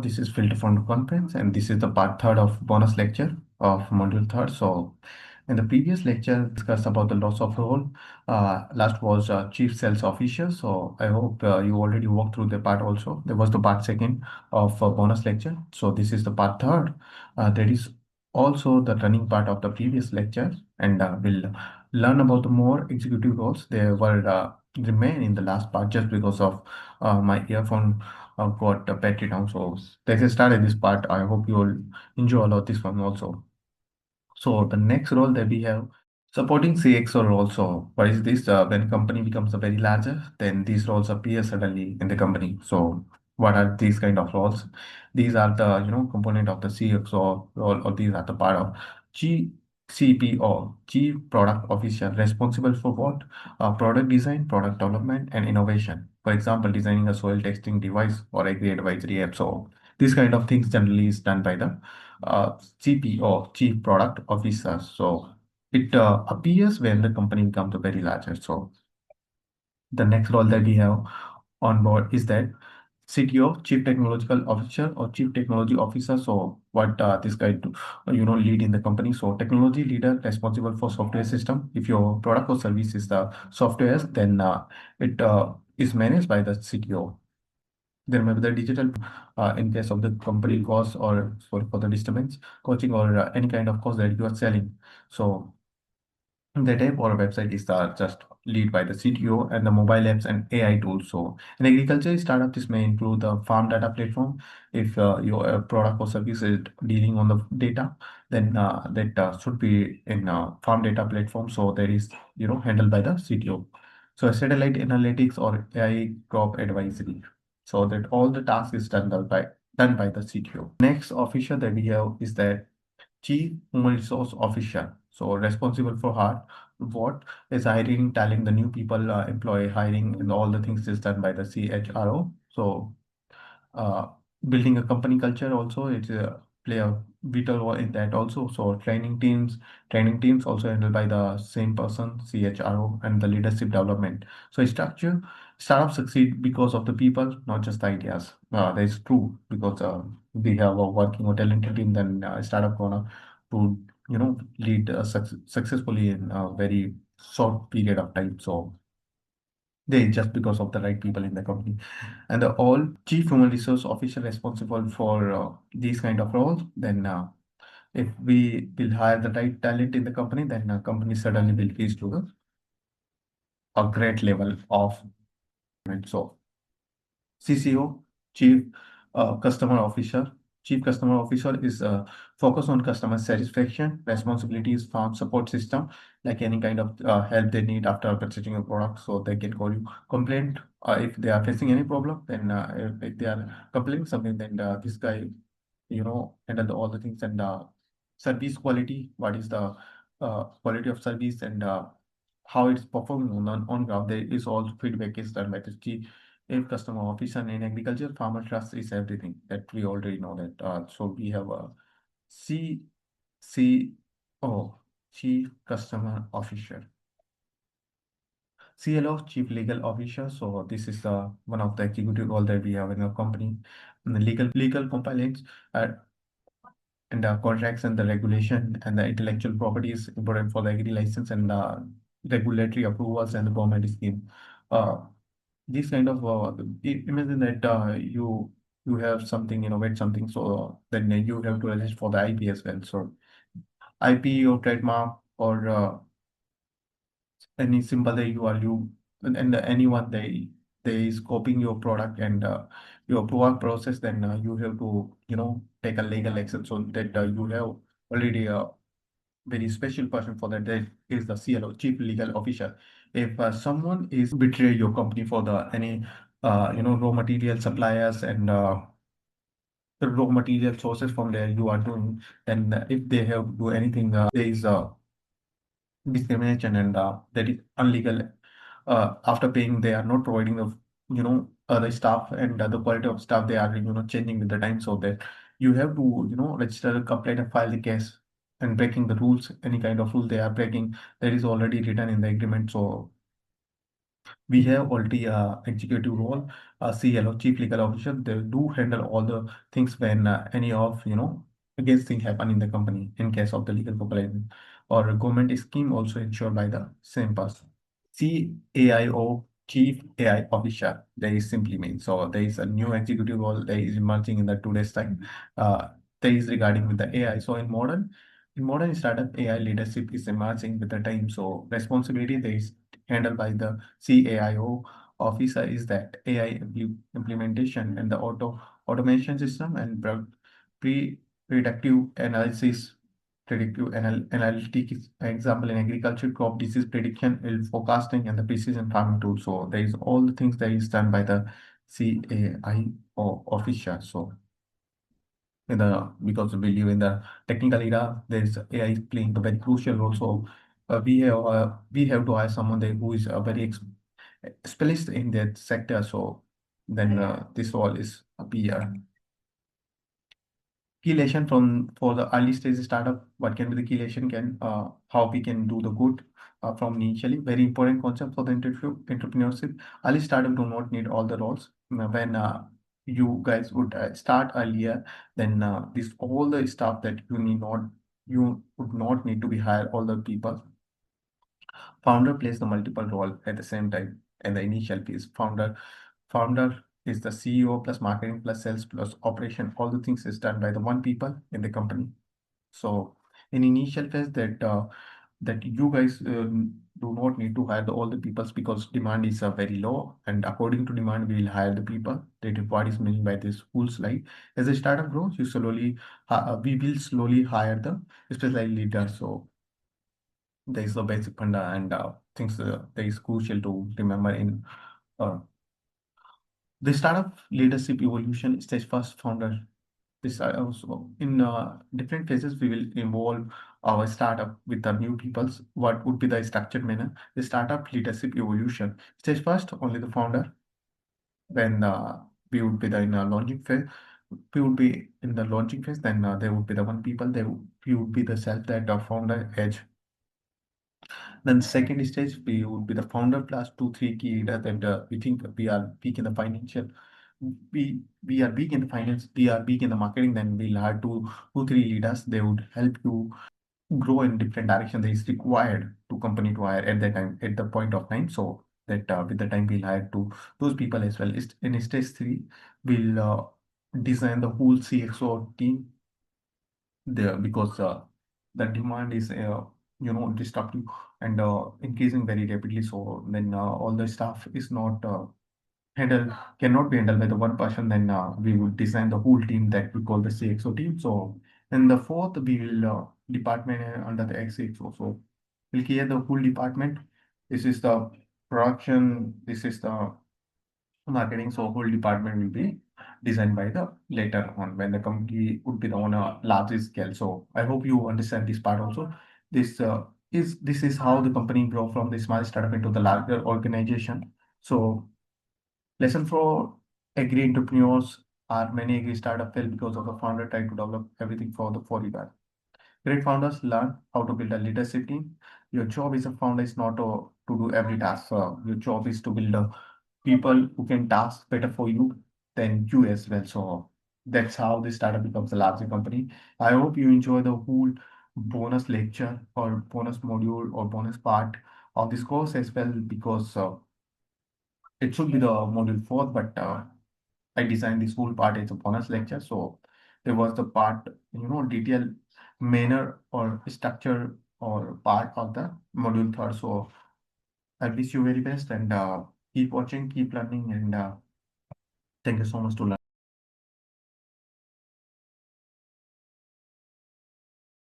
this is Filter Fund Conference, and this is the part third of bonus lecture of module third. So, in the previous lecture, discussed about the loss of role. Last was chief sales officer. So, I hope you already walked through the part also. There was the part second of bonus lecture. So, this is the part third. There is also the running part of the previous lecture, and we'll learn about the more executive roles. They were remain in the last part just because of my earphone got battery down. So let's get started this part. I hope you will enjoy a lot this one also. So the next role that we have supporting CXO role. So what is this? When company becomes a very larger, then these roles appear suddenly in the company. So what are these kind of roles? These are the component of the CXO role, or these are the part of GCPO, Chief Product Officer, responsible for what? Product design, product development, and innovation. For example, designing a soil testing device or agri advisory app. So these kind of things generally is done by the CPO, Chief Product Officer. So it appears when the company becomes very larger. So the next role that we have on board is that CTO, Chief Technological Officer or Chief Technology Officer. So what this guy do, lead in the company. So technology leader responsible for software system. If your product or service is the software, then it is managed by the CTO. There may be the digital in case of the company cost or for the disturbance, coaching or any kind of course that you are selling. So the app or website is just lead by the CTO, and the mobile apps and AI tools. So in agriculture startup, this may include the farm data platform. If your product or service is dealing on the data, then that should be in farm data platform. So that is handled by the CTO. So satellite analytics or AI crop advisory. So that all the tasks is done by the CTO. Next official that we have is that Chief Human Resource Officer. So responsible for what is hiring talent, the new people, employee hiring, and all the things is done by the CHRO. So uh, building a company culture also, it play a vital role in that also. So training teams also handled by the same person, CHRO, and the leadership development. So startups succeed because of the people, not just the ideas. That is true because we have a working or talented team, then startup gonna to lead successfully in a very short period of time. So they just because of the right people in the company, and the all chief human resource officer responsible for these kind of roles. Then if we will hire the right talent in the company, then company suddenly will reach to a great level of development. So CCO, Chief Customer Officer. Chief Customer Officer is focused on customer satisfaction, responsibilities, farm support system, like any kind of help they need after purchasing a product, so they can call you. Complaint, if they are facing any problem, then if they are complaining something, then this guy, handle all the things. And service quality, what is the quality of service, and how it's performing on ground. There is all feedback is done by the chief if customer officer. In agriculture, farmer trust is everything that we already know that. So we have a CCO, Chief Customer Officer. CLO, Chief Legal Officer. So this is one of the executive role that we have in our company. And the legal compliance uh, and contracts and the regulation and the intellectual property is important for the agri license and regulatory approvals and the government scheme. Uh, this kind of imagine that you have something, innovate something, so then you have to register for the IP as well. So IP or trademark or any symbol that you and anyone they is copying your product and your approval process, then you have to take a legal action. So that you have already a very special person for that. That is the CLO, Chief Legal Officer. If someone is betray your company for the any raw material suppliers and the raw material sources from there you are doing, then if they have do anything, there is discrimination, and that is illegal. After paying, they are not providing the the staff, and the quality of staff they are changing with the time. So that you have to register a complaint and file the case, and breaking the rules, any kind of rule they are breaking, that is already written in the agreement. So We have already executive role, CLO, Chief Legal Officer. They do handle all the things when any of against thing happen in the company in case of the legal complaint or a government scheme also ensured by the same person. CAIO, Chief AI Officer. There is simply means so there is a new executive role that is emerging in the today's time. There is regarding with the AI. So in modern startup, AI leadership is emerging with the time. So responsibility there is handled by the CAIO officer is that AI implementation and the automation system and predictive analysis, analytics, example in agriculture, crop disease prediction, yield forecasting, and the precision farming tool. So there is all the things that is done by the CAIO officer. So in the because we live in the technical era, there is AI is playing a very crucial role. So we have to hire someone there who is a very specialist in that sector. So then this all is appear. Key lesson from for the early stage startup, what can be the key lesson can how we can do the good from initially. Very important concept for the entrepreneurship. Early startup do not need all the roles. When you guys would start earlier, then this all the stuff that you would not need to be hire all the people. Founder plays the multiple role at the same time in the initial phase. Founder is the CEO plus marketing plus sales plus operation. All the things is done by the one people in the company. So in initial phase that you guys do not need to hire all the peoples because demand is very low, and according to demand we will hire the people. That is what is meant by this whole slide. As a startup grows, we will slowly hire the specialized leaders. So there is the basic funda and things that is crucial to remember in uh, the startup leadership evolution stage. First founder. This also in different phases we will involve our startup with the new peoples. What would be the structured manner? The startup leadership evolution stage first only the founder. When we would be in a launching phase, we would be in the launching phase. Then there would be the one people. We would be the self that the founder edge. Then second stage, we would be the founder plus two, three key leaders that we think we are weak in the financial. We are weak in the finance, we are weak in the marketing, then we'll have two, three leaders. They would help you grow in different direction that is required to company to hire at that time, at the point of time. So that with the time we'll hire to those people as well. In stage three, we'll design the whole CXO team there because the demand is disruptive and increasing very rapidly. So then all the stuff is not handled cannot be handled by the one person. Then we would design the whole team that we call the CXO team. So in the fourth we will department under the CXO. So we'll create the whole department. This is the production. This is the marketing. So whole department will be designed by the later on when the company would be on a larger scale. So I hope you understand this part also. This is how the company grow from the small startup into the larger organization. So lesson for agri entrepreneurs are many agri startup fail because of the founder trying to develop everything for you guys. Great founders learn how to build a leadership team. Your job as a founder is not to do every task. Your job is to build a people who can task better for you than you as well. So that's how this startup becomes a larger company. I hope you enjoy the whole bonus lecture or bonus module or bonus part of this course as well because it should be the module 4, but I designed this whole part as a bonus lecture. So there was the part, detail manner or structure or part of the module 3rd. So I wish you very best and keep watching, keep learning, and thank you so much to learn.